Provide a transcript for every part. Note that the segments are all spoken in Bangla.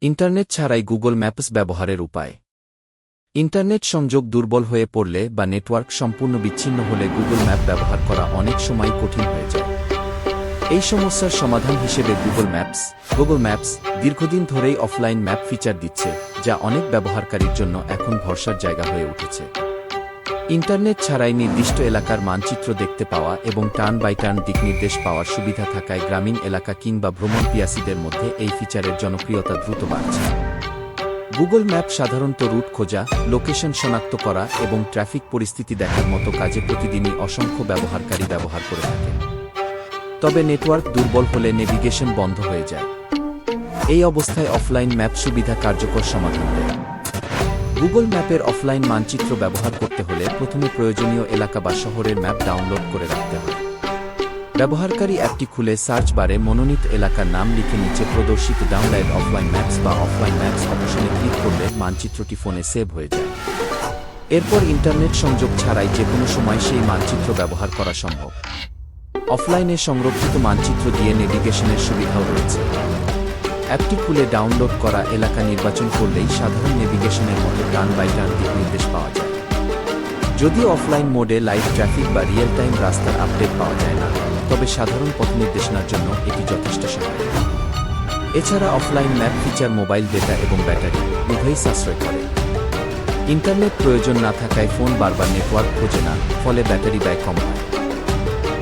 ইন্টারনেট ছাড়াই গুগল ম্যাপস ব্যবহারের উপায়। ইন্টারনেট সংযোগ দুর্বল হয়ে পড়লে বা নেটওয়ার্ক সম্পূর্ণ বিচ্ছিন্ন হলে গুগল ম্যাপ ব্যবহার করা অনেক সময় কঠিন হয়ে যায়। এই সমস্যার সমাধান হিসেবে গুগল ম্যাপস দীর্ঘদিন ধরেই অফলাইন ম্যাপ ফিচার দিচ্ছে, যা অনেক ব্যবহারকারীর জন্য এখন ভরসার জায়গা হয়ে উঠেছে। ইন্টারনেট ছাড়াই নির্দিষ্ট এলাকার মানচিত্র দেখতে পাওয়া এবং টার্ন বাই টার্ন দিকনির্দেশ পাওয়ার সুবিধা থাকায় গ্রামীণ এলাকা কিংবা ভ্রমণ পিয়াসীদের মধ্যে এই ফিচারের জনপ্রিয়তা দ্রুত বাড়ছে। গুগল ম্যাপ সাধারণত রুট খোঁজা, লোকেশন শনাক্ত করা এবং ট্রাফিক পরিস্থিতি দেখার মতো কাজে প্রতিদিনই অসংখ্য ব্যবহারকারী ব্যবহার করে থাকে। তবে নেটওয়ার্ক দুর্বল হলে নেভিগেশন বন্ধ হয়ে যায়। এই অবস্থায় অফলাইন ম্যাপ সুবিধা কার্যকর সমাধান দেয়। গুগল ম্যাপের অফলাইন মানচিত্র ব্যবহার করতে হলে প্রথমে প্রয়োজনীয় এলাকা বা শহরের ম্যাপ ডাউনলোড করে রাখতে হয়। ব্যবহারকারী অ্যাপটি খুলে সার্চ বারে মনোনীত এলাকার নাম লিখে নিচে প্রদর্শিত ডাউনলোড অফলাইন ম্যাপস বা অফলাইন ম্যাপস অপশনে ক্লিক করলে মানচিত্রটি ফোনে সেভ হয়ে যায়। এরপর ইন্টারনেট সংযোগ ছাড়াই যে কোনো সময় সেই মানচিত্র ব্যবহার করা সম্ভব। অফলাইনে সংরক্ষিত মানচিত্র দিয়ে নেভিগেশনের সুবিধাও রয়েছে। অ্যাপটি খুলে ডাউনলোড করা এলাকা নির্বাচন করলেই সাধারণ নেভিগেশনের মতো টার্ন বাই টার্ন দিকনির্দেশ পাওয়া যায়। যদিও অফলাইন মোডে লাইভ ট্রাফিক বা রিয়েল টাইম রাস্তার আপডেট পাওয়া যায় না, তবে সাধারণ পথ নির্দেশনার জন্য এটি যথেষ্ট সহায়ক। এছাড়া offline map feature mobile data এবং ব্যাটারি উভয়ই সাশ্রয় করে। ইন্টারনেট প্রয়োজন না থাকায় ফোন বারবার নেটওয়ার্ক খোঁজে না, ফলে ব্যাটারি ব্যয় কম হয়।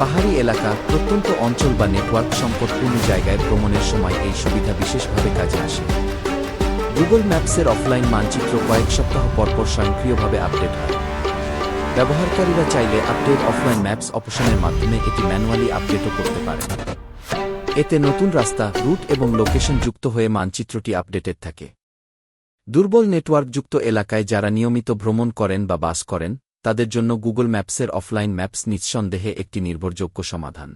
পাহাড়ি এলাকা, প্রত্যন্ত অঞ্চল বা নেটওয়ার্ক সংকটপূর্ণ জায়গায় ভ্রমণের সময় এই সুবিধা বিশেষভাবে কাজে আসে। গুগল ম্যাপসের অফলাইন মানচিত্র কয়েক সপ্তাহ পরপর স্বয়ংক্রিয়ভাবে আপডেট হয়। ব্যবহারকারীরা চাইলে আপডেট অফলাইন ম্যাপস অপশনের মাধ্যমে এটি ম্যানুয়ালি আপডেটও করতে পারেন। এতে নতুন রাস্তা, রুট এবং লোকেশন যুক্ত হয়ে মানচিত্রটি আপডেটেড থাকে। দুর্বল নেটওয়ার্কযুক্ত এলাকায় যারা নিয়মিত ভ্রমণ করেন বা বাস করেন, তাদের জন্য গুগল ম্যাপসের অফলাইন ম্যাপস নিঃসন্দেহে একটি নির্ভরযোগ্য সমাধান।